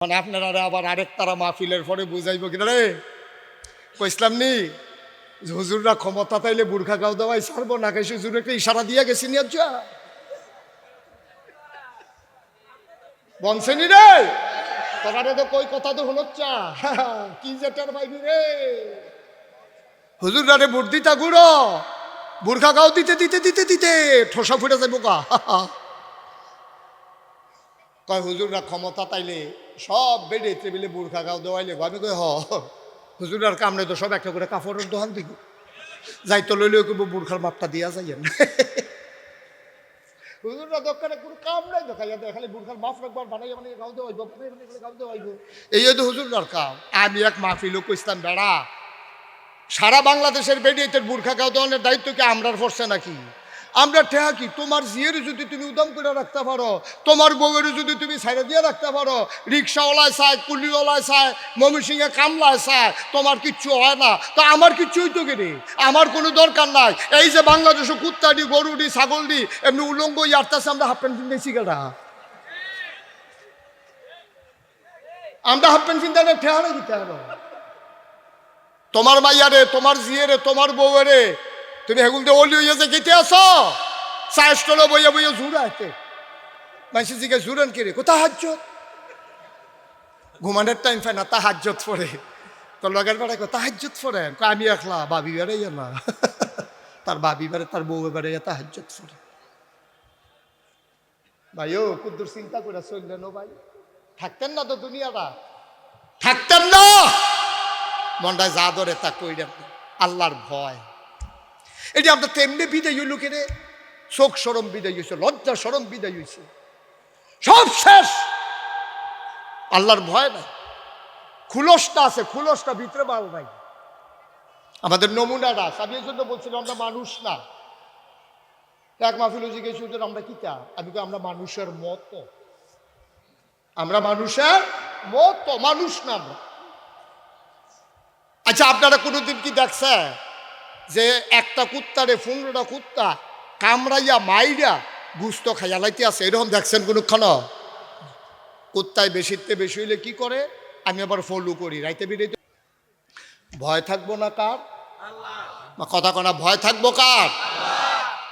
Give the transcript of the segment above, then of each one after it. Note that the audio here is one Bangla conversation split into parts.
মানে আপনারা আবার আরেক তারা মাহফিলের পরে বুঝাইব কিনা রে কইসলাম নি হুজুররা ক্ষমতা তাইলে বুর্খা গাও দেওয়াই ছাড়বো না কেসে হুজুর একটা ইশারা দিয়ে গেছি নিয়া বনসেনি রে তোমারে তো কই কথা তো হলো চা কি যেটার বাইবি রে হুজুররা রে বুট দিতা গুড়ো বুর্খা গাও দিতে দিতে দিতে দিতে ঠোসা ফুটে যাবো গা কয় হুজুররা ক্ষমতা তাইলে সব বেডে টেবিলে বুর্খা গাও দেওয়াইলে আমি কই হুজুরার কামড়ে তো সব একটা করে কাপড়ের দোকান দিব যাইতো লইলেও কিন্তু বুর্খার মাপটা দিয়া যাইয়েন হুজুররা দোকানে কোনো কাম নাই দেখাইয়া দেয় খালি বুর্খার মাপ রাখবার বানাইয়া মানে গাও দেওয়া হইব গাও দেওয়া হইব এই তো হুজুরার কাম। আমি এক মাহফিলও কইতাম বেড়া সারা বাংলাদেশের বেডিয়েতের বুর্খা গাও দেওয়ানোর দায়িত্ব কি আমরার পড়ছে নাকি? আমরা ঠেহা কি তোমার জিয়ের যদি তুমি উদম করে রাখতে পারো, তোমার বউয়ের যদি তুমি ছাইড়া দিয়ে রাখতে পারো, রিক্সাওয়ালায় চায়, কুলিওয়ালায় চায়, ময়মনসিংহে কামলায় চায়, তোমার কিচ্ছু হয় না, তো আমার কিচ্ছু হইতো কেনে? আমার কোনো দরকার নাই। এই যে বাংলাদেশে কুত্তাডি গরুডি ছাগলডি এমনি উলঙ্গ ইয়ারতাছে, আমরা হাফ প্যান্ট কিনতেছি কেটা? আমরা হাফ প্যান্ট কিনতে ঠেহা না দিতে হবে। তোমার মাইয়ারে, তোমার জিয়েরে, তোমার বউয়েরে তুমি হেগুল দিয়ে অলি হইয়া যে গেতে আসো চায় স্টলে বইয়া বইয়া জুড়াইতে মাইসি জিকে জুড়েন কে রে কোথায় হাজ্জত ঘুমানোর টাইম পায় না তা হাজ্জত পড়ে তোর লগের বেড়ায় কোথা হাজ্জত পড়েন আমি একলা বাবি বেড়াই না তার বাবি বেড়ে তার বউ বেড়ে তা হাজ্জত পড়ে ভাই ও কুদ্দুর চিন্তা করে চললেন ও ভাই থাকতেন না তো দুনিয়াটা থাকতেন না মনটায় যা ধরে তা কইরেন আল্লাহর ভয় এই যে আপনার তেমনি বিদায় হইল কেনে শোক সরম বিদায় হয়েছে লজ্জা সরম বিদায় হয়েছে সব শেষ আল্লাহর ভয় নাই খুলসটা আছে খুলসটা ভিতরে মাল নাই আমাদের নমুনাটা আমি এই জন্য বলছিলাম আমরা মানুষ না এক মাহফিল জিজ্ঞেস হুজুর আমরা কি তা আমি আমরা মানুষের মতো আমরা মানুষের মতো মানুষ না আমরা আচ্ছা আপনারা কোনোদিন কি দেখছে যে একটা কুত্তারে 15টা কুত্তা কামড়াইয়া মাইরা গুস্ত খাইয়া লাইতে আছে এরকম দেখছেন কোনক্ষণ কুত্তায় বেশিতে বেশি হইলে কি করে আমি আবার ফলো করি রাইতে বেরিয়ে ভয় থাকবো না কার কথা কনা ভয় থাকবো কার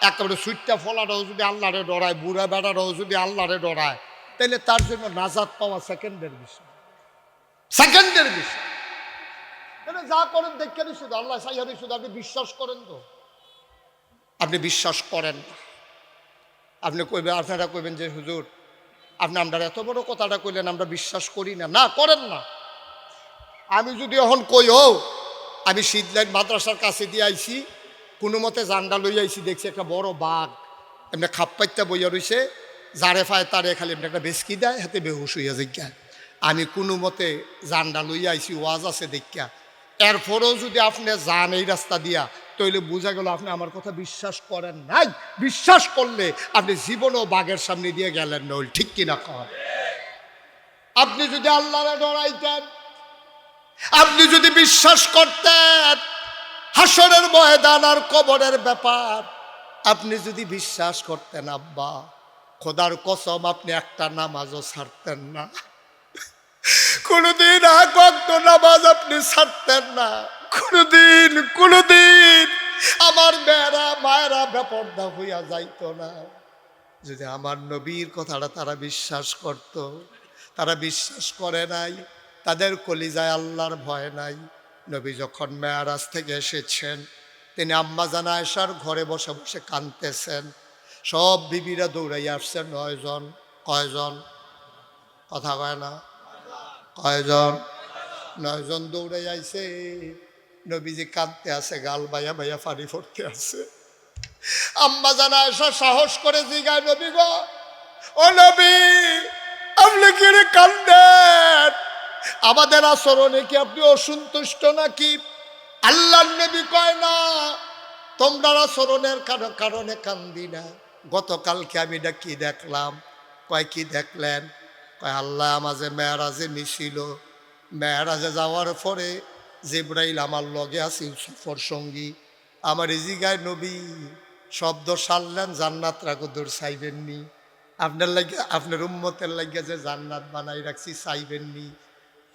একেবারে সুইটটা ফলাটাও যদি আল্লাহরে ডরায় বুড়া বেড়ারাও যদি আল্লাহরে ডরায় তাহলে তার জন্য নাজাত পাওয়া সেকেন্ডের বিষয় সেকেন্ডের বিষয় যা করেন দেখেন শুধু আল্লাহ সাইহারি শুধু আপনি বিশ্বাস করেন তো আপনি বিশ্বাস করেন না আপনি কইবেন আপনারা কইবেন যে হুজুর আপনি আমরা এত বড় কথাটা কইলেন আমরা বিশ্বাস করি না না করেন না আমি যদি এখন কই ও আমি শীতলাইন মাদ্রাসার কাছে দিয়ে আইছি কোনো মতে জান্ডা লই আইছি দেখছি একটা বড় বাঘ এমনি খাপ্পাইতে বইয়া রইছে যারে ফায় তারে খালি এমনি একটা বেসকি দেয় হাতে বেহুশ হইয়া জিজ্ঞা আমি কোনো মতে জান্ডা লইয়া আইছি ওয়াজ আছে দেখা এরপরেও যদি আপনি যান এই রাস্তা দিয়া তাইলে বোঝা গেল আপনি আমার কথা বিশ্বাস করেন নাই বিশ্বাস করলে আপনি জীবনও বাঘের সামনে দিয়ে গেলেন নইল ঠিক কিনা কর আপনি যদি আল্লাহরে ডরাইতেন আপনি যদি বিশ্বাস করতেন হাসরের ময়দান আর কবরের ব্যাপার আপনি যদি বিশ্বাস করতেন আব্বা খোদার কসম আপনি একটা নামাজও ছাড়তেন না কোনদিন এক ওয়াক্ত নামাজ আপনি ছাড়তেন না কোনদিন আমার মেয়েরা মায়েরা বেপরদা হইয়া যাইতো না যদি আমার নবীর কথাটা তারা বিশ্বাস করত তারা বিশ্বাস করে নাই তাদের কলিজায় আল্লাহর ভয় নাই নবী যখন মেয়ারাজ থেকে এসেছেন তিনি আম্মা জান আয়েশার ঘরে বসে বসে কাঁদতেছেন সব বিবিরা দৌড়াইয়া আসছেন 9 জন কয়জন কথা কয় না কয়জন 9 জন দৌড়ে আইছে নবীজি কাঁদতে আছে গাল বাইয়া বাইয়া পানি পড়তে আছে আম্মা জান আয়েশা সাহস করে জিগায় নবী গো ও নবী আপনি কি রে কাঁদেন আমাদের আচরণে কি আপনি অসন্তুষ্ট নাকি আল্লাহর নবী কয় না তোমরা আচরণের কারণে কান্দি না গতকালকে আমি না কি দেখলাম কয় কি দেখলেন কয় আল্লাহ আমাকে মেয়ারাজে নিছিল মেয়ারাজে যাওয়ার পরে জিবরাইল আমার লগে আছে সফর সঙ্গী আমার এই জিগায় নবী শব্দ সারলেন জান্নাত রাগদুর চাইবেননি আপনার লাগিয়া আপনার উম্মতের লাগিয়া যে জান্নাত বানাই রাখছি চাইবেন নি?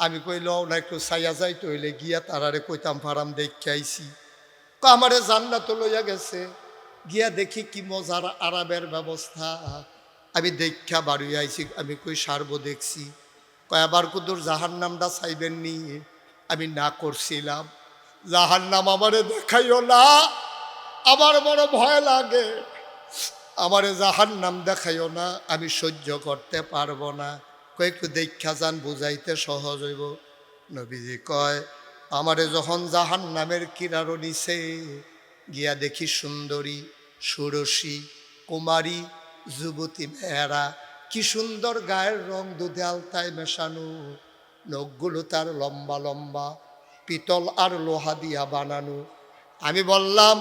আমি কইল না একটু চাইয়া যাই তইলে গিয়া তারারে কইতাম ফারাম দেখে আইছি। আমারে জান্নাত লইয়া গেছে, গিয়া দেখি কি মজার আরামের ব্যবস্থা। আমি দেখা বাড়ি আইছি, আমি কই সারব দেখছি। কয় আবার কুদুর জাহান্নামটা চাইবেন নি? আমি না করছিলাম। জাহান্নাম আমারে দেখাইও না, আমার বড় ভয় লাগে। আমারে জাহান্নাম দেখাইও না, আমি সহ্য করতে পারবো না। কয় একটু দেখা যান, বুঝাইতে সহজ হইব। নবীজি কয় আমারে যখন জাহান্নামের কিনারো নিছে, গিয়া দেখি সুন্দরী ষোড়শী কুমারী যুবতী মেয়েরা, কি সুন্দর গায়ের রং দুধে আলতায় মেশানো, নখগুলো তার লম্বা লম্বা, পিতল আর লোহা দিয়া বানানো। আমি বললাম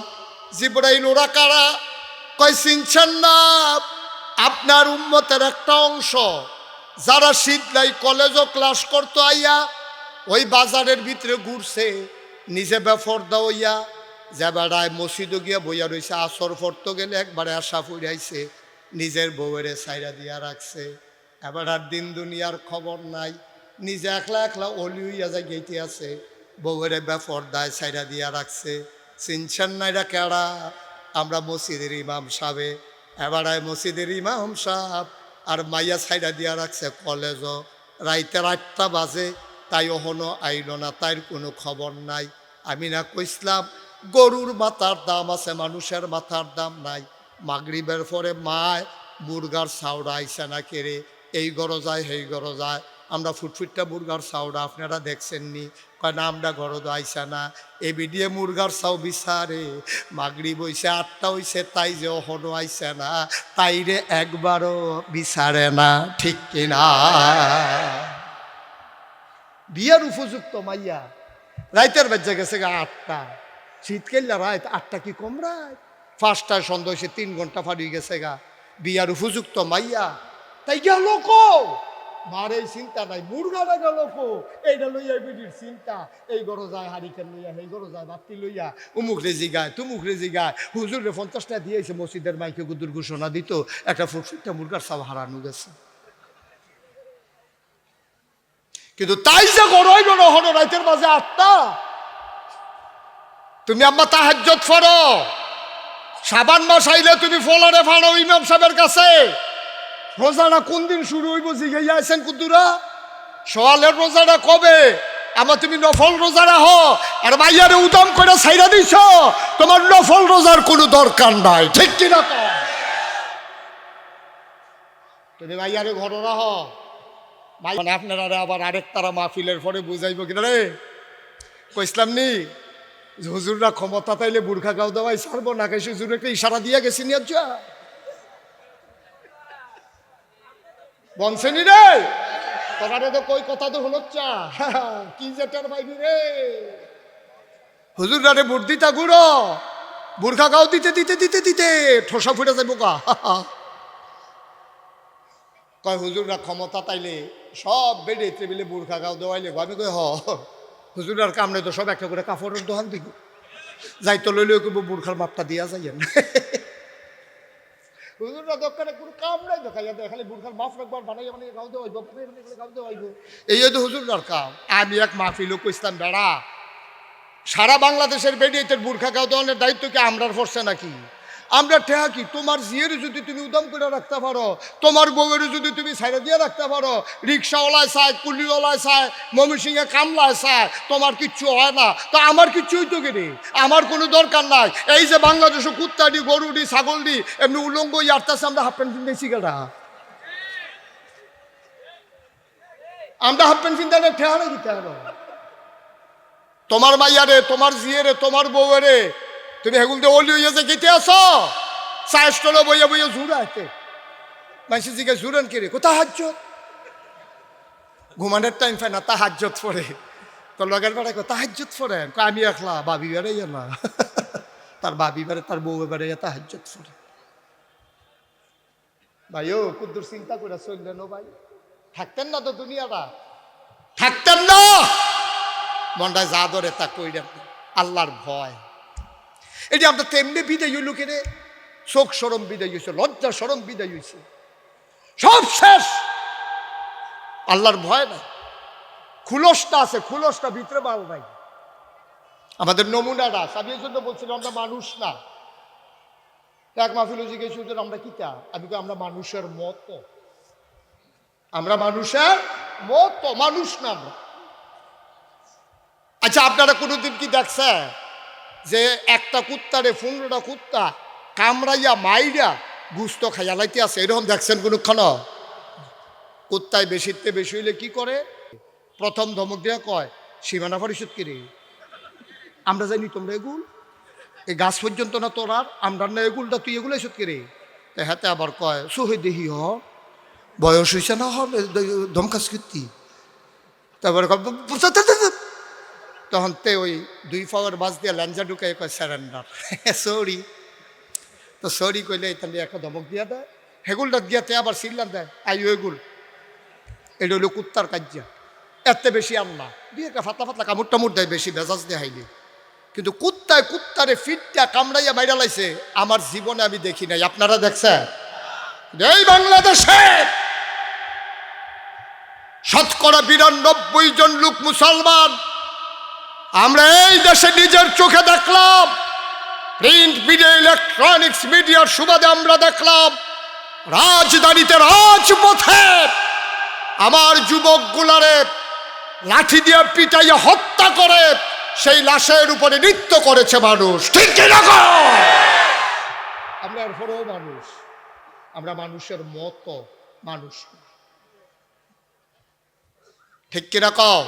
জিবরাইল ওরা কারা? কয় চিনছেন না? আপনার উম্মতের একটা অংশ, যারা শীতলাই কলেজও ক্লাস করতো আইয়া ওই বাজারের ভিতরে ঘুরছে, নিজে বেফর্দা হইয়া যে বেড়ায় মসজিদও গিয়া বইয়া রয়েছে, আসর ফরতো গেলে একবারে আশা ফুরাইছে, নিজের বউয়েরে সাইরা দিয়া রাখছে। এবার আর দিন দুনিয়ার খবর নাই, নিজে একলা একলা অলি হইয়া যায় গেইতে আছে, বউয়েরে বেফর্দায় সাইরা দিয়া রাখছে। চিনছেন না এরা কেড়া? আমরা মসজিদের ইমাম সাহেবে। এবার মসজিদের ইমাম সাহেব আর মাইয়া সাইডা দিয়া রাখছে কলেজও। রাইতে 8টা বাজে, তাই ওহনো আইল না, তাইর কোনো খবর নাই। আমি না কইসলাম গরুর মাথার দাম আছে, মানুষের মাথার দাম নাই। মাগরিবের পরে মায় মুরগার চাউড়া আইসা না কেড়ে, এই গরো যায় সেই গরো যায়। আমরা ফুটফুটটা মুরগার চাউড়া আপনারা দেখছেননি? কয় না আমরা গরো আইসা না। এ বিডিয়ে মুরগার চাউ বিচারে, মাগরিব হইছে 8টা হইছে, তাই যে ওহনো আইসে না, তাইরে একবারও বিচারে না। ঠিক কিনা? বিয়ার উপযুক্ত মাইয়া রাইতের বেজে গেছে গা 8টা। শীতকালে রাত 8টা কি কম রাত? 5টায় সন্ধ্যা হয়েছে, 3 ঘন্টা ফাড়ি গেছে গা। বিয়ার উপযুক্ত মাইয়া তাই গেল কো? মার এই চিন্তা নাই, মুরগাটা গেল কো? এইটা লইয়া বিডির চিন্তা। এই গরো যায় হারিকেন লইয়া, এই গরো যায় বাতি লইয়া, উমুক রেজি গায় তুমুক রেজি গায়। হুজুরে 50টা দিয়েছে, মসজিদের মাইকে গুদুর ঘোষণা দিত, একটা ফুটফুটটা মুরগার সব হারানো গেছে। কিন্তু তাই যে গরই বড় হলো রাইতের মাঝে 8টা। তুমি আম্মা তাহাজ্জুদ পড়ো, শাবান মাস আইলে তুমি ফলারে ফাড়ো ইমাম সাহেবের কাছে। রোজাটা কোন দিন শুরু হইব জিগাইয়া আছেন কুদ্দুরা? সোয়ালের রোজাটা কবে? আমার তুমি নফল রোজা রাখো, আর মাইয়ারে উদম করে ছাইরা দিছ, তোমার নফল রোজার কোনো দরকার নাই। ঠিক কিনা? তুমি মাইয়ারে ঘর রাখো। মানে আপনারা আবার আরেক তারা মাহফিলের পরে বুঝাইব কিনা রে? কইসলাম নি হুজুররা ক্ষমতা তাইলে বুর্খা গাও দেওয়াই ছাড়বো না। কাছে হুজুর একটা ইশারা দিয়ে গেছি নি আজ্জা বনসেনি রে, তোমারে তো কই কথা তো হলো চা কি যেটার বাইবি রে। হুজুররা রে বুট দিতা গুড়ো, বুর্খা গাও দিতে দিতে দিতে দিতে ঠোসা ফুটে যাবো কা। কয় হুজুররা ক্ষমতা তাইলে সব বেডে টেবিলে বুর্খা গাও দেওয়াইলে। আমি কই হ, হুজুরার কামড়ে তো সব একটা করে কাপড়ের দোকান দিব, যাইতো লইলে কইব বুর্খার মাপটা দিয়া যাইয়েন। হুজুররা দোকানে কোনো কাম নাই, দেখাইয়া দেয় খালি বুর্খার মাপ রাখবার বানাইয়া মানে গাও দেওয়া হইব, গাও দেওয়া হইব। এই তো হুজুররার কাম। আমি এক মাহফিলও কইতাম বেড়া সারা বাংলাদেশের বেডিয়েতের বুর্খা গাও দেওয়ানোর দায়িত্ব কি আমরার পড়ছে নাকি? আমরা ঠেহা কি? তোমার জিয়ের যদি তুমি উদম করে রাখতে পারো, তোমার বউয়ের যদি তুমি ছাইড়া দিয়ে রাখতে পারো, রিক্সাওয়ালায় চায়, কুলিওয়ালায় চায়, ময়মনসিংহে কামলায় চায়, তোমার কিচ্ছু হয় না। তো আমার কিচ্ছু হইতো কেনে? আমার কোনো দরকার নাই। এই যে বাংলাদেশে কুত্তাডি গরুডি ছাগলডি এমনি উলঙ্গ ইয়ারতাছে, আমরা হাফ প্যান্ট কিনতেছি কেটা? আমরা হাফ প্যান্ট কিনতে ঠেহারে দিতে হবে। তোমার মাইয়ারে, তোমার জিয়েরে, তোমার বউয়েরে তুমি হেগুল দিয়ে অলি হইয়া যে গেতে আসো, চাষ টলো বইয়া বইয়া জুড়াইতে মাইসি জিজ্ঞাসা জুড়েন কে রে? কোথা হাজ্জত? ঘুমানোর টাইম পায় না, তা হাজ্জত পড়ে। তোর লগের বেড়ায় কোথা হাজ্জত পড়েন? আমি একলা, বাবি বেড়াই না, তার বাবি বেড়ে তার বউ বেড়ে তা হাজ্জত পড়ে। ভাই ও কুদ্দুর চিন্তা করে চললেন ও ভাই, থাকতেন না তো দুনিয়াটা, থাকতেন না। মনটায় যা ধরে তা কইরেন, আল্লাহর ভয়। এটি আমরা তেমনি বিদায় হইল কেনে, শোক সরম বিদায় হয়েছে, লজ্জা সরম বিদায় হয়েছে। সব শেষ। আল্লাহর ভয় নাই, খুলসটা আছে, খুলসটা ভিতরে মাল নাই। আমাদের নমুনাটা আছে। আমি এই জন্য বলছিলাম আমরা মানুষ না। এক মাহফিল জিজ্ঞেস করছেন আমরা কি তা, আমি তো আমরা মানুষের মতো, আমরা মানুষের মতো, মানুষ না আমরা। আচ্ছা, আপনারা কোনোদিন কি দেখছে যে একটা কুত্তারে 15টা কুত্তা কামড়াইয়া মাইরা গুস্ত খাইয়া লাইতে আছে? এরকম দেখছেন কোনক্ষণ? কুত্তায় বেশিতে বেশি হইলে কি করে? প্রথম ধমক দিয়া কয় সীমানা পরিশোধ করে। আমরা জানি তোমরা এগুল এই গাছ পর্যন্ত না তোরার, আমরা না এগুলটা, তুই এগুলো এসব করে। হাতে আবার কয় সুহে দেহি হ বয়স হয়েছে না, ধমকাস কীর্তি। তারপরে তখন তে ওই 2 পাওয়ার বাস দিয়ে ল্যাঞ্জা ঢুকাই কয় স্যারেন্ডার, সরি। তো সরি কইলে তাহলে একটা ধমক দিয়া দেয়, হেগুলটা দিয়াতে আবার সিল্লান দেয় আইও এগুল। এটা হইলো কুত্তার কাজ্যা। এত বেশি আর না, দিয়ে একটা ফাতলা ফাতলা কামড় টামড় দেয়, বেশি মেজাজ দেখাইনি। কিন্তু কুত্তায় কুত্তারে ফিটটা কামড়াইয়া মাইরা লাইছে আমার জীবনে আমি দেখি নাই। আপনারা দেখছেন? এই বাংলাদেশে 92% জন লোক মুসলমান। আমরা এই দেশে নিজের চোখে দেখলাম, প্রিন্ট মিডিয়া ইলেকট্রনিক্স মিডিয়ার সুবাদে আমরা দেখলাম রাজধানীতে রাজপথে আমার যুবকগুলারে লাঠি দিয়ে পিটাইয়া হত্যা করে সেই লাশের উপরে নৃত্য করেছে মানুষ। ঠিক কিনা? আমরা এরপরেও মানুষ, আমরা মানুষের মতো মানুষ। ঠিক কিনা কও?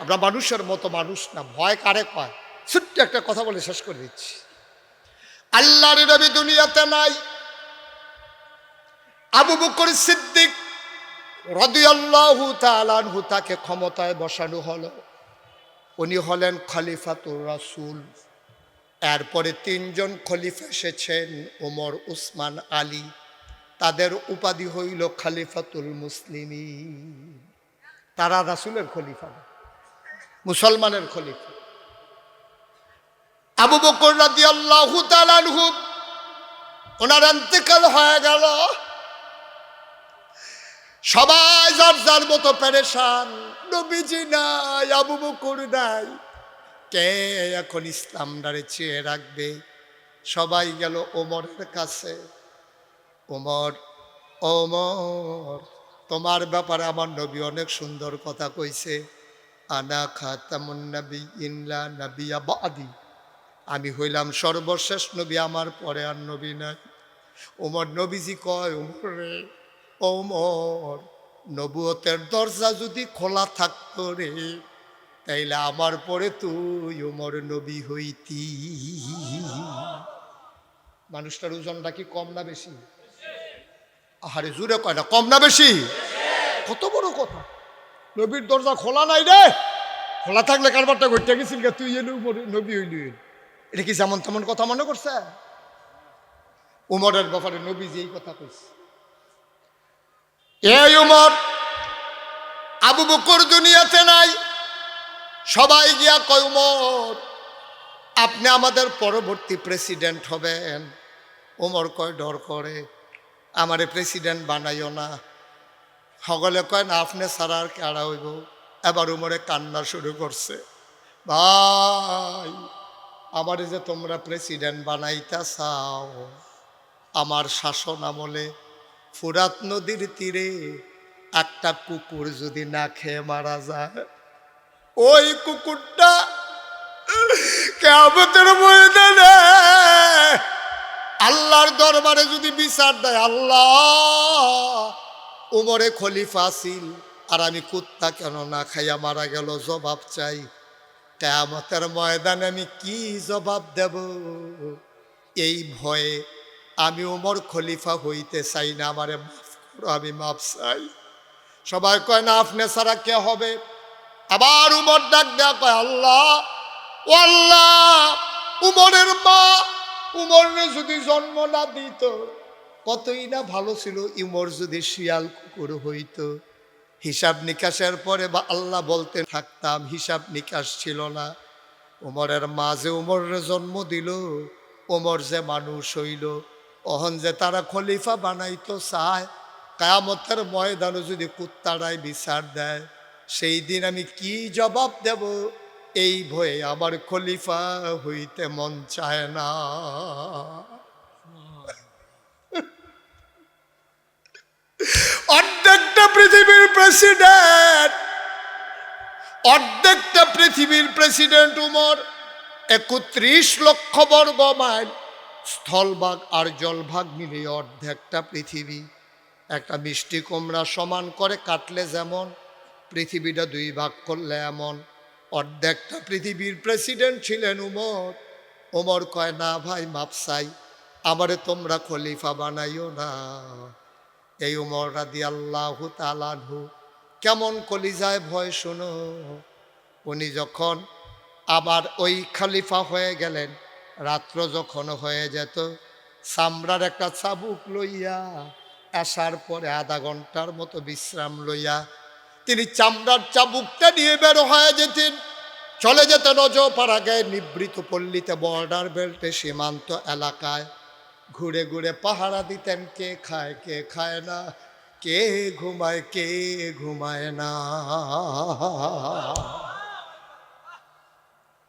আমরা মানুষের মতো মানুষ না। ভয় কারে কয়? ছোট্ট একটা কথা বলে শেষ করে দিচ্ছি। আল্লাহর নবী দুনিয়াতে নাই। আবু বকর সিদ্দিক রাদিয়াল্লাহু তাআলা আনহু তাকে ক্ষমতায় বসানো হলো। উনি হলেন খলিফাতুর রাসূল। এরপরে 3 জন খলিফা এসেছেন, ওমর, উসমান, আলী। তাদের উপাধি হইল খলিফাতুল মুসলিমিন। তারা রাসূলের খলিফা না, মুসলমানের খলিফা। আবু বকর রাদিয়াল্লাহু তাআলা আনহু ওনার ইন্তেকাল হয়ে গেল। সবাই যার যার মতো পেরেশান। নবীজি নাই, আবু বকর নাই, কে এখন ইসলামটারে চেয়ে রাখবে? সবাই গেল ওমরের কাছে। ওমর, ওমর, তোমার ব্যাপারে আমার নবী অনেক সুন্দর কথা কইছে। আনা খাতামুন নাবিয়্যিন লা নাবিয়্যা বাদি, আমি হইলাম সর্বশেষ নবী, আমার পরে আর নবী নাই। ওমর, নবীজি কয় ওমর রে, ওমর, নবুয়তের দরজা যদি খোলা থাকতো রে, তাইলে আমার পরে তুই ওমর নবী হইতি। মানুষটার ওজনটা কি কম না বেশি? আহারে জুড়ে কয় না, কম না বেশি? কত বড় কথা! নবীর দরজা খোলা নাই রে, খোলা থাকলে কারবারটা ঘটতে গেছিল, তুই এলে নবী হইলি। এটা কি যেমন তেমন কথা মনে করছে? উমরের ব্যাপারে নবীজি এই কথা কইছে। এই উমর, আবু বকর দুনিয়াতে নাই। সবাই গিয়া কয় উমর, আপনি আমাদের পরবর্তী প্রেসিডেন্ট হবেন। উমর কয় ডর করে, আমারে প্রেসিডেন্ট বানাইও না। সকলে কয় না, আপনি ছাড়া আর কারা হইব। এবার উমরে কান্না শুরু করছে, ভাই আমারে যে তোমরা প্রেসিডেন্ট বানাইতে চাও, আমার শাসন আমলে ফুরাত নদীর তীরে একটা কুকুর যদি না খেয়ে মারা যায়, ওই কুকুরটা কিয়ামতের ময়দানে আল্লাহর দরবারে যদি বিচার দেয়, আল্লাহ উমরে খলিফা ছিল আর আমি কুত্তা কেন না খাইয়া মারা গেল, জবাব চাই। কিয়ামতের ময়দানে আমি কি জবাব দেব? এই ভয়ে আমি উমর খলিফা হইতে চাই না, আমারে মাফ করো, আমি মাফ চাই। সবাই কয় না, আপনি ছাড়া কে হবে? আবার উমর ডাক দেয়া কয়, আল্লাহ, ও আল্লাহ, উমরের মা উমরে যদি জন্ম না দিত, কতই না ভালো ছিল। উমর যদি শিয়াল কুকুর হইতো, হিসাব নিকাশের পরে বা আল্লাহ বলতে থাকতাম, হিসাব নিকাশ ছিল না। উমরের মা যে উমরের জন্ম দিল, উমর যে মানুষ হইল, অহন যে তারা খলিফা বানাইতো চায়, কিয়ামতের ময়দানে যদি কুত্তারাই বিচার দেয়, সেই দিন আমি কি জবাব দেব, এই ভয়ে আমার খলিফা হইতে মন চায় না। অর্ধেকটা পৃথিবীর প্রেসিডেন্ট, অর্ধেকটা পৃথিবীর প্রেসিডেন্ট উমর, ৩১ লক্ষ বর্গ মাইল স্থলভাগ আর জলভাগ মিলিয়ে অর্ধেকটা পৃথিবী। একটা মিষ্টি কুমড়া সমান করে কাটলে যেমন, পৃথিবীটা 2 ভাগ করলে এমন। অর্ধেকটা পৃথিবীর প্রেসিডেন্ট ছিলেন উমর। ওমর কয়, না ভাই মাপ চাই, আমারে তোমরা খলিফা বানাইও না। এই উমর রাদিয়াল্লাহু তাআলা আনহু কেমন কলিজায় ভয় শোনো। উনি যখন আবার ওই খলিফা হয়ে গেলেন, রাত্র যখন হয়ে যেত, চামড়ার একটা চাবুক লইয়া আসার পরে আধা ঘন্টার মতো বিশ্রাম লইয়া তিনি চামড়ার চাবুকটা নিয়ে বের হয়ে যেতেন, চলে যেতেন অজপাড়াগায় নিবৃত পল্লীতে, বর্ডার বেল্টে, সীমান্ত এলাকায় ঘুরে ঘুরে পাহারা দিতেন। কে খায় কে খায় না, কে ঘুমায় কে ঘুমায় না।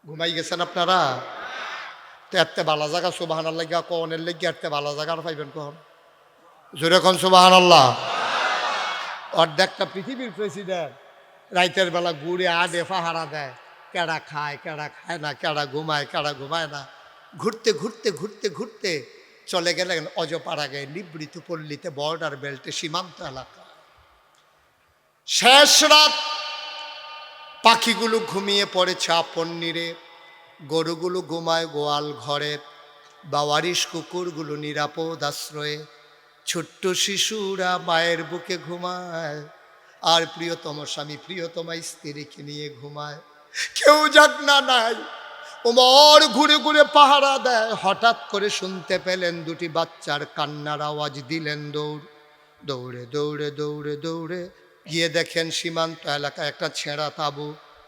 ঘুমাই গেছেন আপনারা? তো এতে ভালো জায়গা সুবহানাল্লাহ গিয়া কনের লেগে এতে ভালো জায়গা পাইবেন কখন? জোরে কোন সুবহানাল্লাহ। অর্ধেকটা পৃথিবীর প্রেসিডেন্ট রাইতের বেলা ঘুরে আডে পাহারা দেয়, কেডা খায় কেডা খায় না, কেডা ঘুমায় কেডা ঘুমায় না। ঘুরতে ঘুরতে ঘুরতে ঘুরতে চলে গেলেন অজপাড়াগায় নিবৃত পল্লীতে, বর্ডার বেল্টে, সীমান্ত এলাকা। শেষ রাত, পাখিগুলো ঘুমিয়ে পড়েছে আপন নীড়ে, গরুগুলো ঘুমায় গোয়াল ঘরে, বাওয়ারিশ কুকুরগুলো নিরাপদ আশ্রয়ে, ছোট্ট শিশুরা মায়ের বুকে ঘুমায়, আর প্রিয়তম স্বামী প্রিয়তমা স্ত্রীকে নিয়ে ঘুমায়। কেউ জাগনা নাই। ওমর ঘুরে ঘুরে পাহারা দেয়। হঠাৎ করে শুনতে পেলেন দুটি বাচ্চার কান্নার আওয়াজ। দিলেন দৌড়, দৌড়ে দৌড়ে দৌড়ে দৌড়ে গিয়ে দেখেন সীমান্ত এলাকায় একটা ছেঁড়া তাঁবু,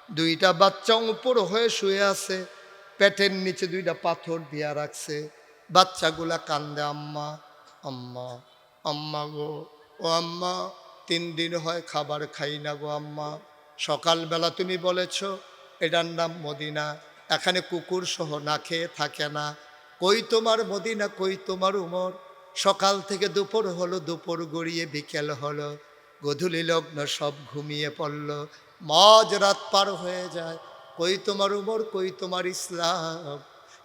2টা বাচ্চা উপর হয়ে শুয়ে আছে, পেটের নিচে 2টা পাথর দিয়া রাখছে। বাচ্চাগুলা কান্দে, আম্মা আম্মা আম্মা গো, ও আম্মা 3 দিন হয় খাবার খাই না গো আম্মা। সকালবেলা তুমি বলেছ এটার নাম মদিনা, এখানে কুকুর সহ না খেয়ে থাকে না। কই তোমার মদিনা, কই তোমার উমর? সকাল থেকে দুপুর হলো, দুপুর গড়িয়ে বিকেল হলো, গধূলি লগ্ন, সব ঘুমিয়ে পড়ল, মাঝ রাত পার হয়ে যায়। কই তোমার উমর, কই তোমার ইসলাম?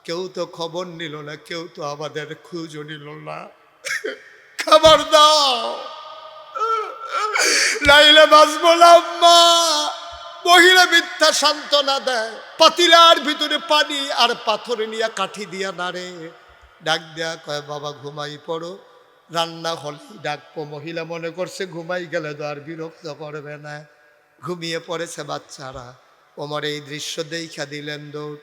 কেউ তো খবর নিল না, কেউ তো আমাদের খোঁজও নিল না। খাবার দাও নাইলে বাঁচবো না আম্মা। মহিলা মিথ্যা সান্ত্বনা দেয়, পাতিলার ভিতরে পানি আর পাথর নিয়ে কাঠি দিয়া নাড়ে। ডাক দেয়া কয়, বাবা ঘুমাই পড়ো, রান্না হলেই ডাকবো। মহিলা মনে করছে ঘুমাই গেলে তো আর বিরক্ত করবে না, ঘুমিয়ে পড়েছে বাচ্চারা। ওমর এই দৃশ্য দেখা দিলেন দৌড়,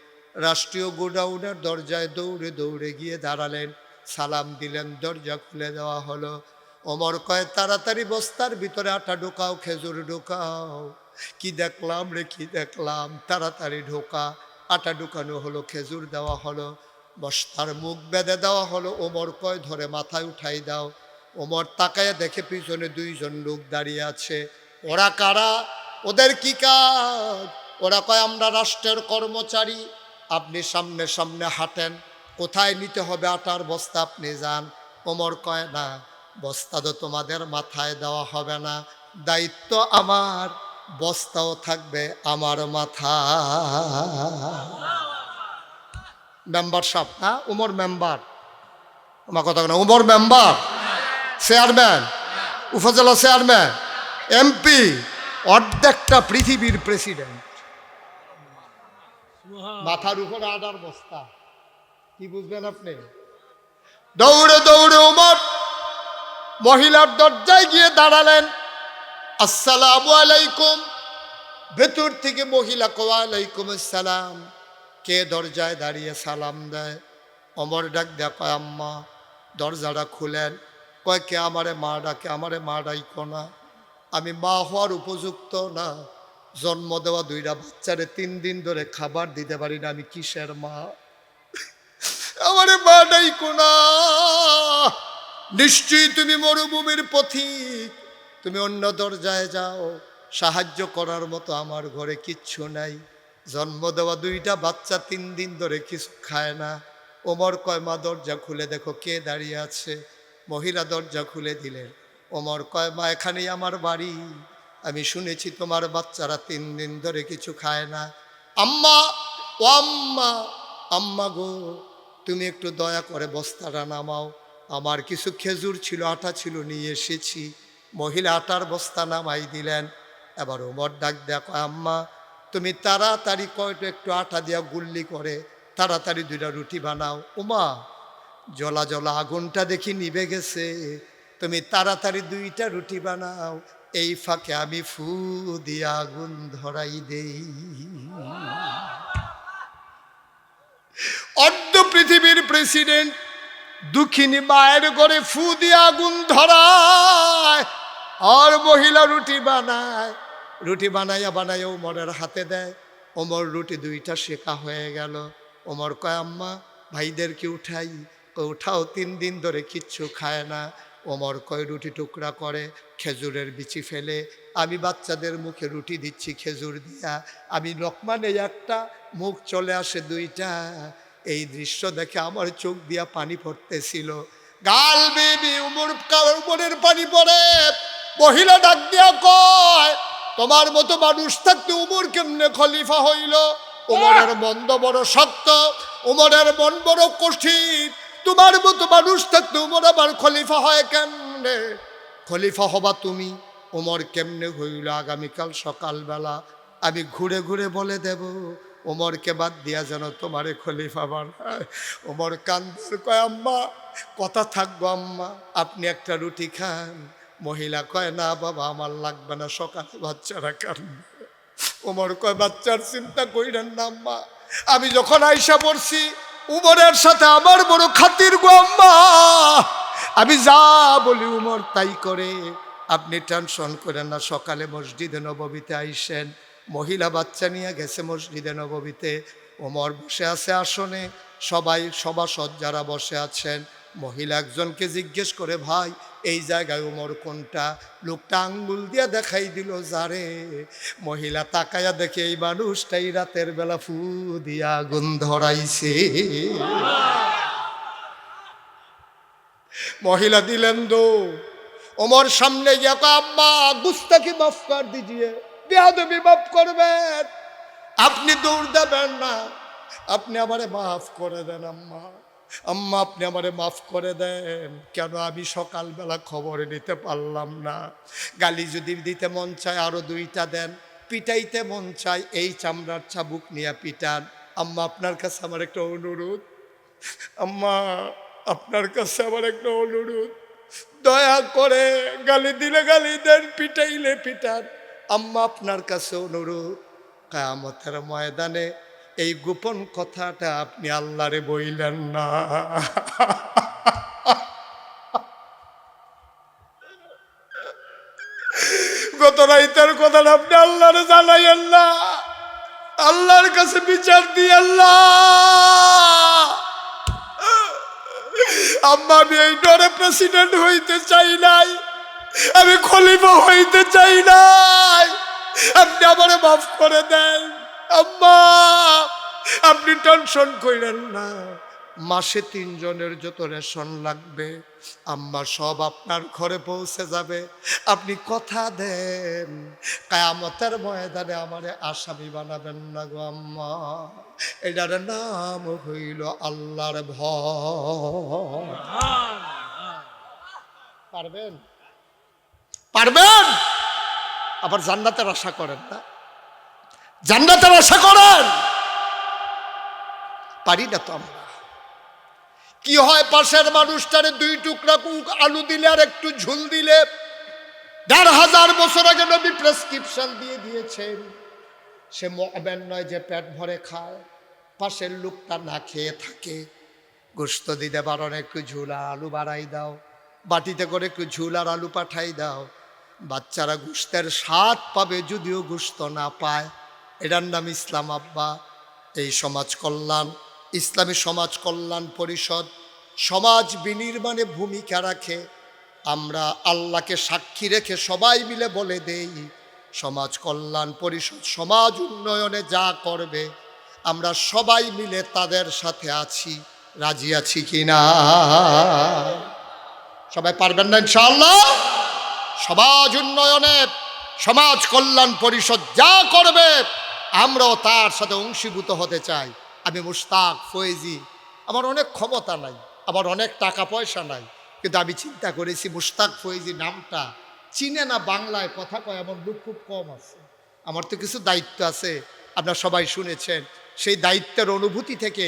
রাষ্ট্রীয় গোডাউনের দরজায় দৌড়ে দৌড়ে গিয়ে দাঁড়ালেন, সালাম দিলেন, দরজা খুলে দেওয়া হলো। ওমর কয়, তাড়াতাড়ি বস্তার ভিতরে আটা ঢোকাও, খেজুর ঢোকাও। কি দেখলাম রে কি দেখলাম, তাড়াতাড়ি ঢোকা। আটা ঢুকানো হলো, খেজুর দেওয়া হলো, বস্তার মুখ বেঁধে দেওয়া হলো। ওমর কয়, ধরে মাথায় উঠাই দাও। ওমর তাকায় দেখে পিছনে 2জন লোক দাঁড়িয়ে আছে। ওরা কারা, ওদের কি কাজ? ওরা কয়, আমরা রাষ্ট্রের কর্মচারী, আপনি সামনে সামনে হাঁটেন, কোথায় নিতে হবে আটার বস্তা আপনি যান। ওমর কয়, না, বস্তা তো তোমাদের মাথায় দেওয়া হবে না, দায়িত্ব আমার, বস্তাও থাকবে আমার মাথা। মেম্বার সাহেব, হ্যাঁ উমর মেম্বার, আমার কথা না, উমর মেম্বার, চেয়ারম্যান, উপজেলা চেয়ারম্যান, এমপি, অর্ধেকটা পৃথিবীর প্রেসিডেন্ট, মাথার উপরে আটার বস্তা। কি বুঝবেন আপনি? দৌড়ে দৌড়ে উমর মহিলার দরজায় গিয়ে দাঁড়ালেন। আসসালামু আলাইকুম। ভেতর থেকে মহিলা কয়, ওয়ালাইকুম আসসালাম। কে দরজায় দাঁড়িয়ে সালাম দেয়? ওমর ডাক দেয়া কয়, আম্মা। দরজাটা খুলেন। কয়, কে? আমারে মা ডাকে। আমারে মা ডাইকো না, আমি মা হওয়ার উপযুক্ত না, জন্ম দেওয়া 2টা বাচ্চারে 3 দিন ধরে খাবার দিতে পারি না, আমি কিসের মা? আমারে মা ডাইকো না। নিশ্চয়ই তুমি মরুভূমির পথিক, তুমি অন্য দরজায় যাও, সাহায্য করার মতো আমার ঘরে কিচ্ছু নাই। জন্ম দেওয়া দুইটা বাচ্চা 3 দিন ধরে কিছু খায় না। ওমর কয় মা দরজা খুলে দেখো কে দাঁড়িয়ে আছে। মহিলা দরজা খুলে দিলেন। ওমর কয় মা এখানেই আমার বাড়ি, আমি শুনেছি তোমার বাচ্চারা 3 দিন ধরে কিছু খায় না। আম্মা, ও আম্মা, আম্মা গো, তুমি একটু দয়া করে বস্তাটা নামাও, আমার কিছু খেজুর ছিল, আটা ছিল, নিয়ে এসেছি। মহিলা আটার বস্তা নামাই দিলেন। এবার ওমর ডাক দেয়া কয় আম্মা তুমি তাড়াতাড়ি কয়টা একটু আটা দিয়া গুল্লি করে তাড়াতাড়ি 2টা রুটি বানাও। ওমা, জ্বলা জ্বলা আগুনটা দেখি নিভে গেছে, তুমি তাড়াতাড়ি 2টা রুটি বানাও, এই ফাঁকে আমি ফু দিয়ে আগুন ধরাই দেই। অর্ধ পৃথিবীর প্রেসিডেন্ট দুঃখিনী মায়ের ঘরে ফু দিয়ে আগুন ধরায়, আর মহিলা রুটি বানায়। রুটি বানাইয়া বানাইয়া ওমরের হাতে দেয়। ওমর রুটি 2টা শেখা হয়ে গেল। ওমর কয় আম্মা ভাইদেরকে উঠাই। উঠাও, 3 দিন ধরে কিচ্ছু খায় না। ওমর কয় রুটি টুকরা করে খেজুরের বিচি ফেলে, আমি বাচ্চাদের মুখে রুটি দিচ্ছি খেজুর দিয়া, আমি লোকমা নেই একটা, মুখ চলে আসে 2টা। এই দৃশ্য দেখে আমার চোখ দিয়া পানি পড়তেছিল, গাল বেবি উমরের পানি পড়ে। মহিলা ডাক দিয়া কয় তোমার মতো মানুষ থাকতে উমর কেমনে খলিফা হইল? উমরের মন বড় শক্ত, উমরের মন বড় কঠিন, তোমার মতো মানুষ থাকতে উমর আবার খলিফা হয় কেমনে? খলিফা হবা তুমি, উমর কেমনে হইল? আগামীকাল সকালবেলা আমি ঘুরে ঘুরে বলে দেব, ওমরকে বাদ দিয়া যেন তোমারে খলিফা বানায়। ওমর কান্দার কয় আম্মা কথা থাকবো আম্মা, আপনি একটা রুটি খান। মহিলা কয় না বাবা আমার লাগবে না, সকালে বাচ্চারা কাঁদবে। ওমর কয় বাচ্চার চিন্তা কইরেন না আম্মা, আমি যখন আইসা পড়ছি উমরের সাথে আমার বড় খাতির গো আম্মা, আমি যা বলি উমর তাই করে, আপনি টেনশন করেন না। সকালে মসজিদে নববীতে আইসেন। মহিলা বাচ্চা নিয়ে গেছে মসজিদে নববীতে। ওমর বসে আছে আসনে, সবাই সভাসদ যারা বসে আছেন। মহিলা একজনকে জিজ্ঞেস করে ভাই এই জায়গায় ওমর কোনটা? লোকটা আঙ্গুল দিয়া দেখাই দিল যারে। মহিলা তাকায়া দেখে এই মানুষটাই রাতের বেলা ফু দিয়া আগুন ধরাইছে। মহিলা দিলেন দো, ওমর সামনে গিয়া আম্মা গুস্তাকি মাফ কর দিজিয়ে, বেয়াদবি মাফ করবেন, আপনি দৌড় দেবেন না, আপনি আমারে মাফ করে দেন আম্মা, আম্মা আপনি আমারে মাফ করে দেন। কেন আমি সকালবেলা খবর নিতে পারলাম না? গালি যদি দিতে মন চায় আরো 2টা দেন, পিটাইতে মন চায় এই চামড়ার চাবুক নিয়ে পিটান। আম্মা আপনার কাছে আমার একটা অনুরোধ, আম্মা আপনার কাছে আমার একটা অনুরোধ, দয়া করে গালি দিলে গালি দেন, পিটাইলে পিটান, আম্মা আপনার কাছে অনুরোধ। কিয়ামতের ময়দানে এই গোপন কথাটা আপনি আল্লাহরে বইলেন না। গত রাইতের কথাটা আপনি আল্লাহরে জানাইয়েন না, আল্লাহর কাছে বিচার দিয়ে আল্লাহ আম্মা আমি এই ডরে প্রেসিডেন্ট হইতে চাই নাই, আমি খলিফা হইতে চাই নাই, আপনি আমারে মাফ করে দেন আম্মা, আপনি টেনশন কইরেন না, মাসে 3 জনের যত রেশন লাগবে আম্মা সব আপনার ঘরে পৌঁছে যাবে, আপনি কথা দেন কিয়ামতের ময়দানে আমারে আসামি বানাবেন না গো আম্মা। এটার নাম হইল আল্লাহর ভয়। পারবেন? পারবেন? আবার জান্নাতের আশা করেন না? জান্নাতের আশা করেন? পারি না তো আমরা। কি হয় পাশের মানুষটারে 2 টুকরা আলু দিলে আর একটু ঝুল দিলে 1500 বছর আগে নবী প্রেসক্রিপশন দিয়ে দিয়েছেন, সে মুমিন নয় যে পেট ভরে খায়, পাশের লোকটা না খেয়ে থাকে, গোশত দিতে পারো না, একটু ঝুল আর আলু বাড়াই দাও, বাটিতে করে একটু ঝুল আর আলু পাঠাই দাও, বাচ্চারা গোশতের স্বাদ পাবে যদিও গোশত না পায়। এটার নাম ইসলাম আব্বা। এই সমাজ কল্যাণ, ইসলামী সমাজ কল্যাণ পরিষদ সমাজ বিনির্মাণে ভূমিকা রাখে। আমরা আল্লাহকে সাক্ষী রেখে সবাই মিলে বলে দেই, সমাজ কল্যাণ পরিষদ সমাজ উন্নয়নে যা করবে আমরা সবাই মিলে তাদের সাথে আছি। রাজি আছি কিনা? সবাই পারবেন না ইনশাআল্লাহ? সমাজ উন্নয়নে সমাজ কল্যাণ পরিষদ যা করবে আমরাও তার সাথে অংশীভূত হতে চাই। আমি মুশতাক ফয়েজি, আমার অনেক ক্ষমতা নাই, আমার অনেক টাকা পয়সা নাই, কিন্তু আমি চিন্তা করেছি মুশতাক ফয়েজি নামটা চিনে না বাংলায় কথা কয় এমন লোক খুব কম আছে। আমার তো কিছু দায়িত্ব আছে, আপনারা সবাই শুনেছেন। সেই দায়িত্বের অনুভূতি থেকে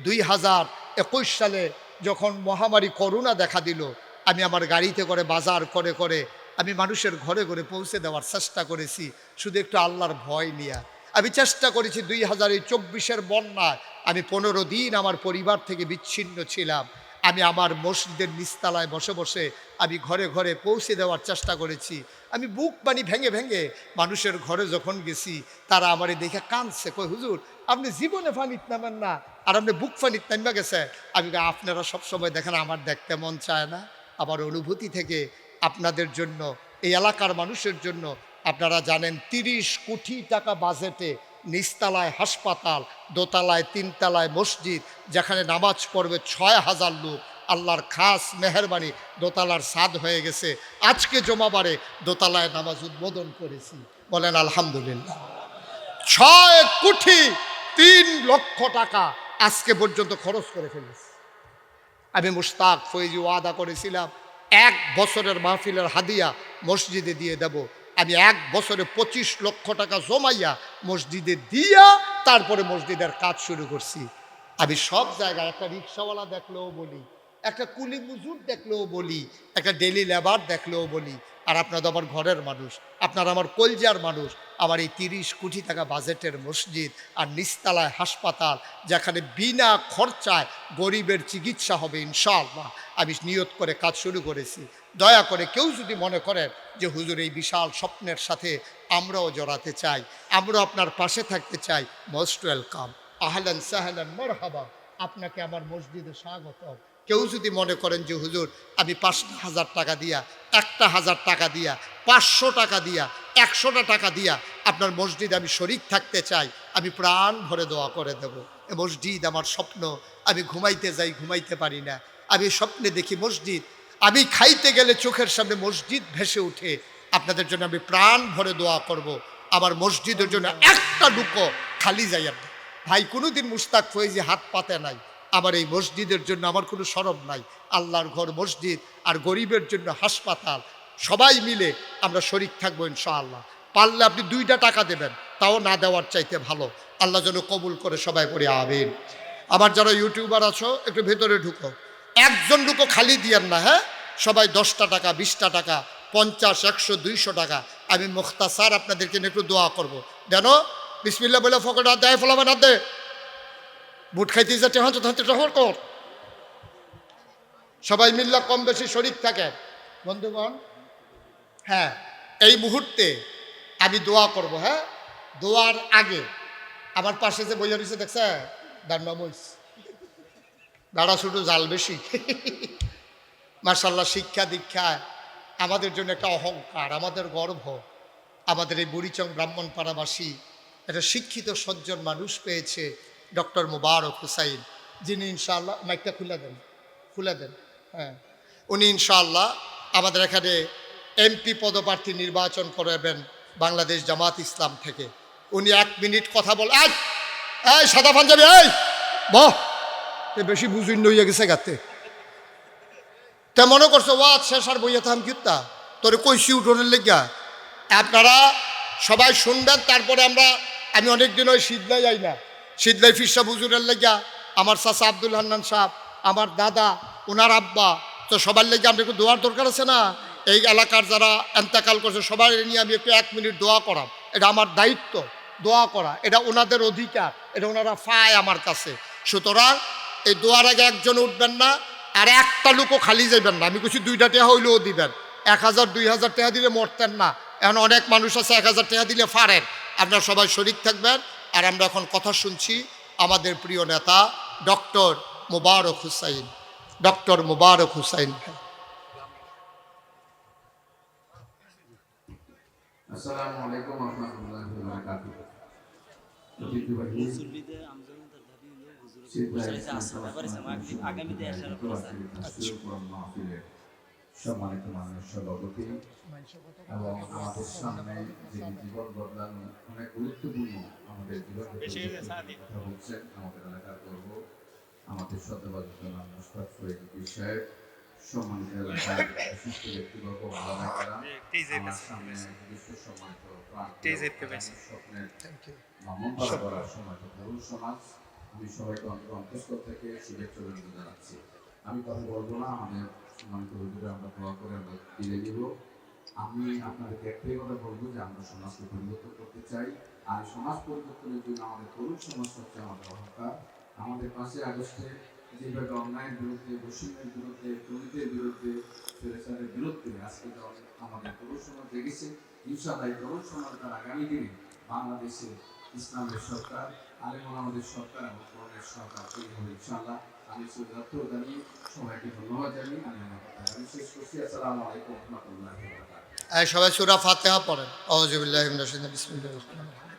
2021 সালে যখন মহামারী করোনা দেখা দিল, আমি আমার গাড়িতে করে বাজার করে করে আমি মানুষের ঘরে ঘরে পৌঁছে দেওয়ার চেষ্টা করেছি, শুধু একটু আল্লাহর ভয় নিয়ে। আমি চেষ্টা করেছি 2024-এর বন্যায় আমি 15 দিন আমার পরিবার থেকে বিচ্ছিন্ন ছিলাম। আমি আমার মসজিদের নিচতলায় বসে বসে আমি ঘরে ঘরে পৌঁছে দেওয়ার চেষ্টা করেছি। আমি বুক পানি ভেঙে ভেঙে মানুষের ঘরে যখন গেছি, তারা আমারে দেখে কাঁদছে, কই হুজুর আপনি জীবনে ফানিত নামেন না, আর আপনি বুক ফানিত নামা গেছে। আমি আপনারা সবসময় দেখেন, আমার দেখতে মন চায় না। আমার অনুভূতি থেকে আপনাদের জন্য, এই এলাকার মানুষের জন্য, আপনারা জানেন 30 কোটি টাকা বাজেটে নিচতলায় হাসপাতাল, দোতলায় 3 তলায় মসজিদ, যেখানে নামাজ পড়বে 6000 লোক। আল্লাহর খাস মেহেরবানি দোতলার ছাদ হয়ে গেছে। আজকে জমাবারে দোতলায় নামাজ উদ্বোধন করেছি, বলেন আলহামদুলিল্লাহ। 6 কোটি 3 লক্ষ টাকা আজকে পর্যন্ত খরচ করে ফেলেছি। আমি মুশতাক ফয়েজি ওয়াদা করেছিলাম 1 বছরের মাহফিলের হাদিয়া মসজিদে দিয়ে দেব। আমি 1 বছরে 25 লক্ষ টাকা জমাইয়া মসজিদে দিয়া তারপরে মসজিদের কাজ শুরু করছি। আমি সব জায়গায় একটা রিক্সাওয়ালা দেখলেও বলি, একটা কুলি মজুর দেখলেও বলি, একটা ডেলি লেবার দেখলেও বলি, আর আপনারা আমার ঘরের মানুষ, আপনারা আমার কলজার মানুষ। আমার এই 30 কোটি টাকা বাজেটের মসজিদ আর নিচতলায় হাসপাতাল, যেখানে বিনা খরচায় গরিবের চিকিৎসা হবে ইনশাআল্লাহ, আমি নিয়ত করে কাজ শুরু করেছি। দয়া করে কেউ যদি মনে করেন যে হুজুর এই বিশাল স্বপ্নের সাথে আমরাও জড়াতে চাই, আমরাও আপনার পাশে থাকতে চাই, মোস্ট ওয়েলকাম, আহলান সাহলান মারহাবা, আপনাকে আমার মসজিদে স্বাগত। কেউ যদি মনে করেন যে হুজুর আমি 5,000 টাকা দিয়া, 1,000 টাকা দিয়া, 500 টাকা দিয়া, 100টা টাকা দিয়া আপনার মসজিদে আমি শরীক থাকতে চাই, আমি প্রাণ ভরে দোয়া করে দেব। এ মসজিদ আমার স্বপ্ন, আমি ঘুমাইতে যাই ঘুমাইতে পারি না, আমি স্বপ্নে দেখি মসজিদ, আমি খাইতে গেলে চোখের সামনে মসজিদ ভেসে উঠে। আপনাদের জন্য আমি প্রাণ ভরে দোয়া করব। আমার মসজিদের জন্য একটা লুকো খালি যাইয়া না। ভাই কোনোদিন মুশতাক ফয়েজি হাত পাতে নাই। আমার এই মসজিদের জন্য আমার কোনো শরম নাই। আল্লাহর ঘর মসজিদ আর গরিবের জন্য হাসপাতাল, সবাই মিলে আমরা শরীক থাকবো ইনশাআল্লাহ। পারলে আপনি 2টা টাকা দেবেন, তাও না দেওয়ার চাইতে ভালো। আল্লাহ যেন কবুল করে, সবাই পড়ে আমিন। আমার যারা ইউটিউবার আছো একটু ভেতরে ঢুকো, একজন ঢুকো খালি দিয়েন না, হ্যাঁ সবাই 10টা টাকা, 20টা টাকা, 50, 100, 200 টাকা। আমি মুখতাসার আপনাদেরকে একটু দোয়া করবো। জানো বিসমিল্লাহ বলে ফকট হাত দেয়, ফলাবেন হাত দে, বুট খাইতে যাচ্ছে হাতে হাতে টহর কর। সবাই মিল্লা কম বেশি শরীক থাকে বন্ধুগণ। হ্যাঁ এই মুহূর্তে আমি দোয়া করব। হ্যাঁ দোয়ার আগে আমার পাশে যে বইয়া রয়েছে দেখছে দান্ডামইস, দাঁড়া শুধু জাল বেশি। মাশাআল্লাহ, শিক্ষা দীক্ষায় আমাদের জন্য একটা অহংকার, আমাদের গর্ব। আমাদের এই বুড়িচং ব্রাহ্মণপাড়াবাসী একটা শিক্ষিত সজ্জন মানুষ পেয়েছে, ডক্টর মোবারক হুসাইন, যিনি ইনশাআল্লাহ, মাইকটা খুলে দেন, খুলে দেন, হ্যাঁ উনি ইনশাআল্লাহ আমাদের এখানে এমপি পদপ্রার্থী নির্বাচন করবেন বাংলাদেশ জামাত ইসলাম থেকে। উনি 1 মিনিট কথা বল, এই সাদা পাঞ্জাবি, এই বাহ বেশি বুঝুন নইয়া গেছে গাতে, তে মনে করছো ওয়াজ শেষ আর বইয়া থাম কিতা তোরে কইছি উঠোনের লেগা। আপনারা সবাই শুনবেন, তারপরে আমি অনেকদিন ওই শীতলাই যাই না, শীতলাই ফিরসা হুজুরের লেগা, আমার চাচা আব্দুল হান্নান সাহেব, আমার দাদা, ওনার আব্বা, তো সবার লেগে আমরা একটু দোয়ার দরকার আছে না। এই এলাকার যারা এন্তেকাল করছে সবাই নিয়ে আমি একটু 1 মিনিট দোয়া করাম, এটা আমার দায়িত্ব। দোয়া করা এটা ওনাদের অধিকার, এটা ওনারা পায় আমার কাছে। সুতরাং এই দোয়ার আগে একজন উঠবেন না, আর একটা লোকও খালি যাইবেন না। আমি কিছু 2টা টাকা হইলেও দিবেন, 1000 2000 টাকা দিলে মরতেন না। এখন অনেক মানুষ আছে 1000 টাকা দিলে পারেন। আপনারা সবাই শরীক থাকবেন। আর আমরা এখন কথা শুনছি আমাদের প্রিয় নেতা ডক্টর মোবারক হুসাইন। ডক্টর মুবারক হুসাইন ভাই। আসসালামু আলাইকুম ওয়া রাহমাতুল্লাহি ওয়া বারাকাতুহু। সম্মানিত মাননীয় সভাপতি এবং আমাদের সামনে যে জীবন বদলানো অনেক গুরুত্বপূর্ণ আমাদের জীবন কথা বলছেন আমাদের এলাকার গর্ব আমাদের সত্যবাদী মুস্তাক ফরিদ সাহেব, সম্মানিত এলাকার বিশিষ্ট ব্যক্তিবর্গ আলামায়েরা, আমার সামনে বিশিষ্ট সম্মানিত স্বপ্নের মমতা করার সম্মানিত তরুণ সমাজ, আমি সবাইকে অন্তঃস্থল থেকে শুভেচ্ছা অভিনন্দন জানাচ্ছি। আমি কথা বলবো না, আমাদের সম্মানিত হুজুরে আমরা দোয়া করে আমরা দিলে দিব। আমি আপনাদেরকে একটাই কথা বলবো যে আমরা সমাজকে পরিবর্তন করতে চাই, আর সমাজ পরিবর্তনের জন্য আমাদের তরুণ সমাজ হচ্ছে আমাদের অহংকার। আমাদের 5ই আগস্টে যেভাবে অন্যায়ের বিরুদ্ধে, বৈষম্যের বিরুদ্ধে, দুর্নীতির বিরুদ্ধে, ফেরেশানের বিরুদ্ধে আজকে আমাদের তরুণ সমাজ জেগেছে, ইনশাআল্লাহ এই তরুণ সমাজ তার আগামী দিনে বাংলাদেশে ইসলামের সরকার, আলেম ওলামাদের সরকার এবং কোরআনের সরকার তৈরি হবে ইনশাআল্লাহ। আমি সুদার্থ জানিয়ে সবাইকে ধন্যবাদ জানিয়ে আমি আমার কথা আমি শেষ করছি। আসসালামু আলাইকুম ওয়া রাহমাতুল্লাহি ওয়া বারাকাতুহু। সবাই সূরা ফাতিহা পড়েন। আউযু বিল্লাহি মিনাশ শাইতানির বিসমিল্লাহির রহমানির রহিম।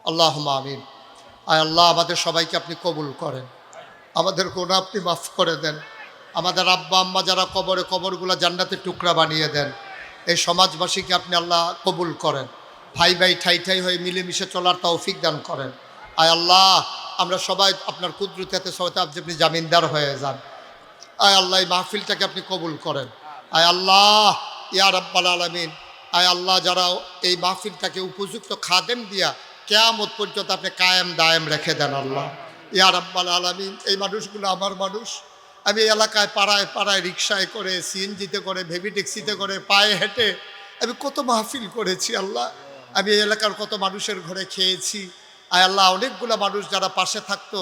আল্লাহুম্মা আমিন। আয় আল্লাহ, আমাদের সবাইকে আপনি কবুল করেন, আমাদের গুনাহ আপনি মাফ করে দেন, আমাদের আব্বা আম্মা যারা কবরে, কবরগুলো জান্নাতের টুকরা বানিয়ে দেন। এই সমাজবাসীকে আপনি আল্লাহ কবুল করেন, ভাই ভাই ঠাই ঠাই হয়ে মিলেমিশে চলার তৌফিক দান করেন। আয় আল্লাহ, আমরা সবাই আপনার কুদরতে সওয়াতে আপনি জামিনদার হয়ে যান। আয় আল্লাহ, এই মাহফিলটাকে আপনি কবুল করেন। আয় আল্লাহ ইয়া রাব্বাল আলামিন, আয় আল্লাহ, যারা এই মাহফিলটাকে উপযুক্ত খাদেম দিয়া কিয়ামত পর্যন্ত আপনি কায়েম দায়েম রেখে দেন আল্লাহ ইয়া রাব্বাল আলামিন। এই মানুষগুলো আমার মানুষ। আমি এই এলাকায় পাড়ায় পাড়ায় রিক্সায় করে, সিএনজিতে করে, ভেবি ট্যাক্সিতে করে, পায়ে হেঁটে আমি কত মাহফিল করেছি আল্লাহ। আমি এই এলাকার কত মানুষের ঘরে খেয়েছি। আয় আল্লাহ, অনেকগুলো মানুষ যারা পাশে থাকতো,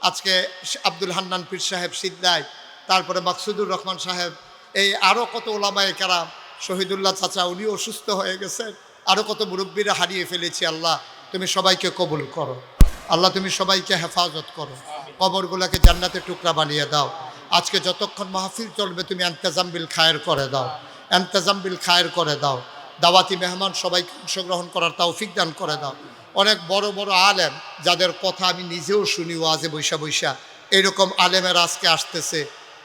আজকে আব্দুল হান্নান পীর সাহেব সিদ্দায়, তারপরে মাকসুদুর রহমান সাহেব, এই আরও কত ওলামায়ে কেরাম, শহীদুল্লাহ চাচা উনি অসুস্থ হয়ে গেছেন, আরও কত মুরব্বীরা হারিয়ে ফেলেছি। আল্লাহ তুমি সবাইকে কবুল করো আল্লাহ, তুমি সবাইকে হেফাজত করো, কবরগুলোকে জান্নাতের টুকরা বানিয়ে দাও। আজকে যতক্ষণ মাহফিল চলবে তুমি ইন্তজাম বিল খায়ের করে দাও, ইন্তজাম বিল খায়ের করে দাও। দাওয়াতি মেহমান সবাইকে অংশগ্রহণ করার তৌফিক দান করে দাও। অনেক বড় বড় আলেম যাদের কথা আমি নিজেও শুনি ওয়াজে বৈশা বৈশা, এরকম আলেমের আজকে আসতেছে।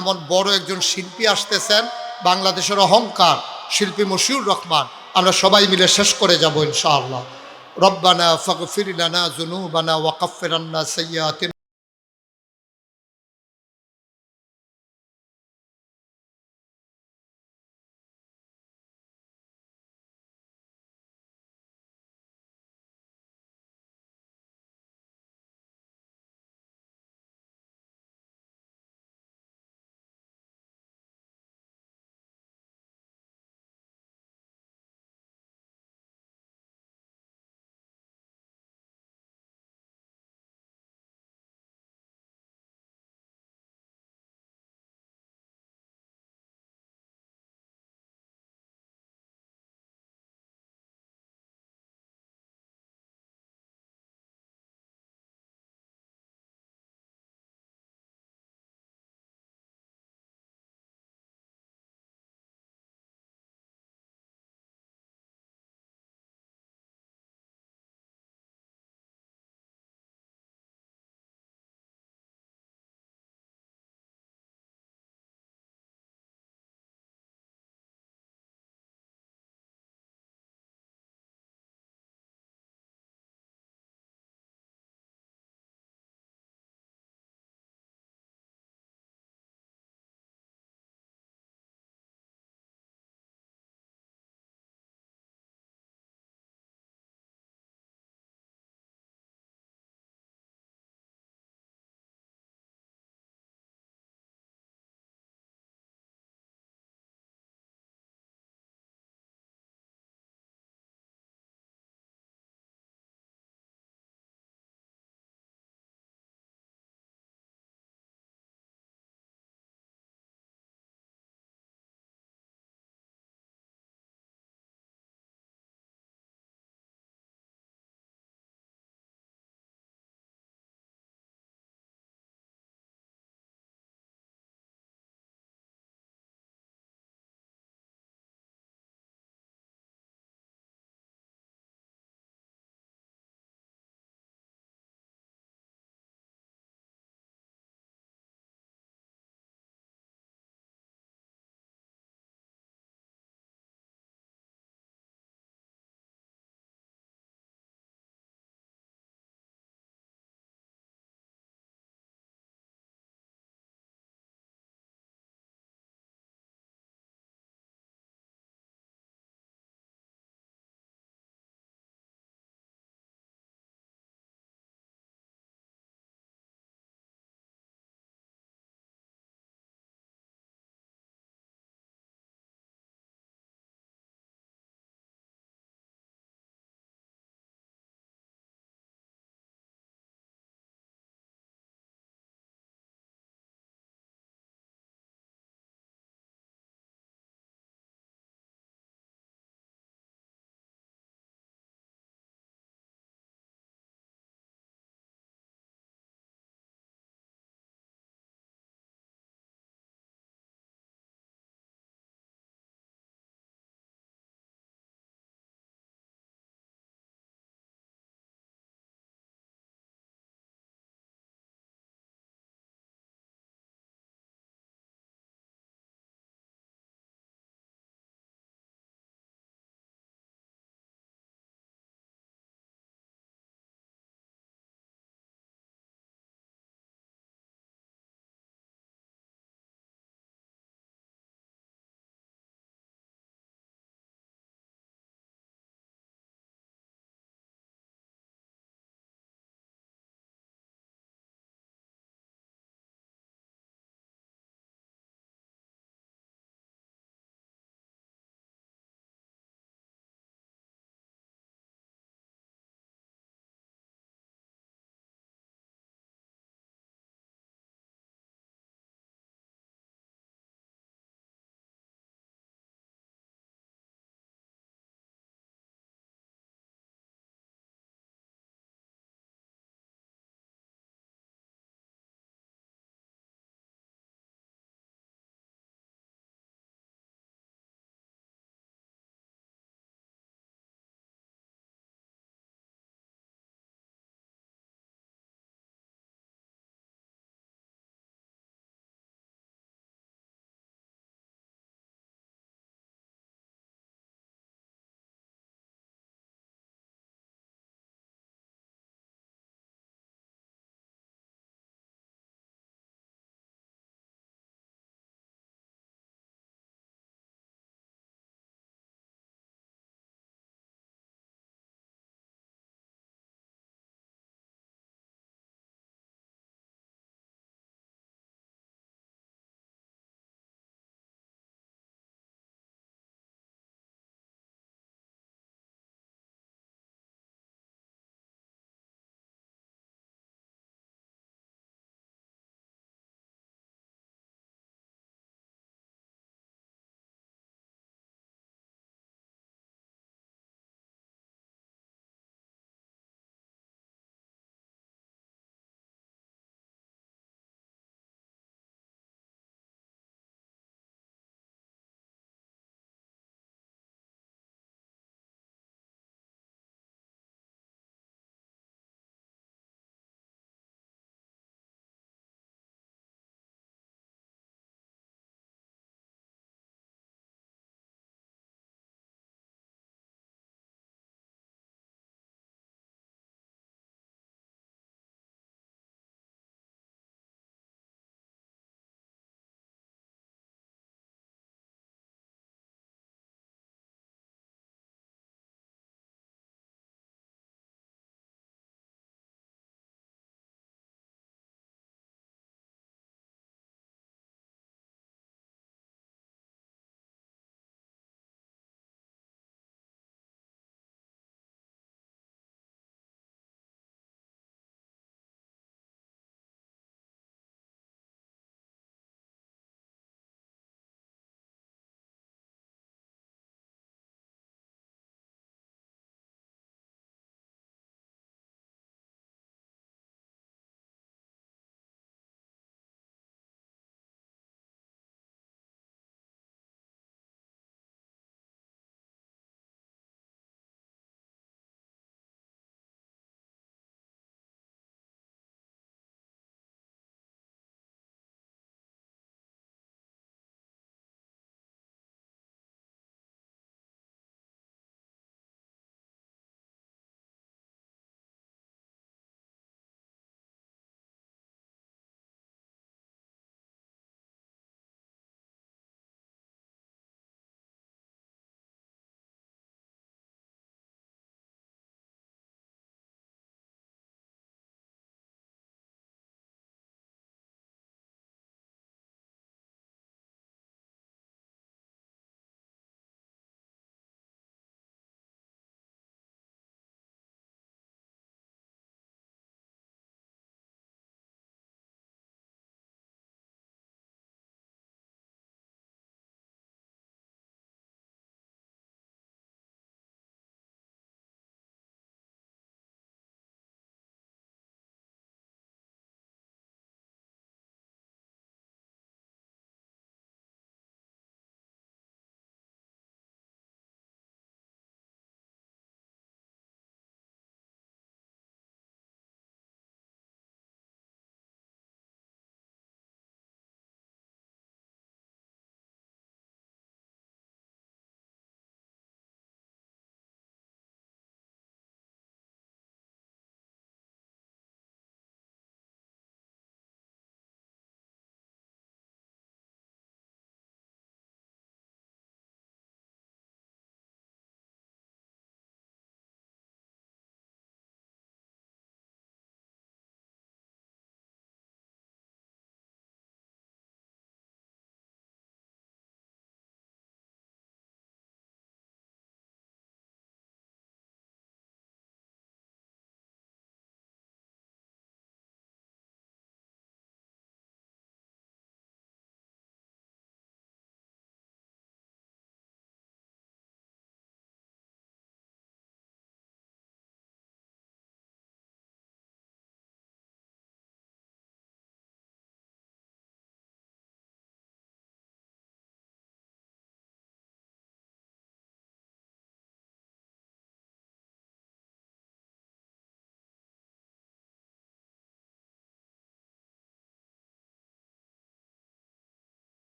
এমন বড় একজন শিল্পী আসতেছেন, বাংলাদেশের অহংকার শিল্পী মশিউর রহমান। আমরা সবাই মিলে শেষ করে যাব ইনশাআল্লাহ। রব্বানা ফাগফির লানা যুনুবানা ওয়া কাফির আন্না সাইয়্যাতিনা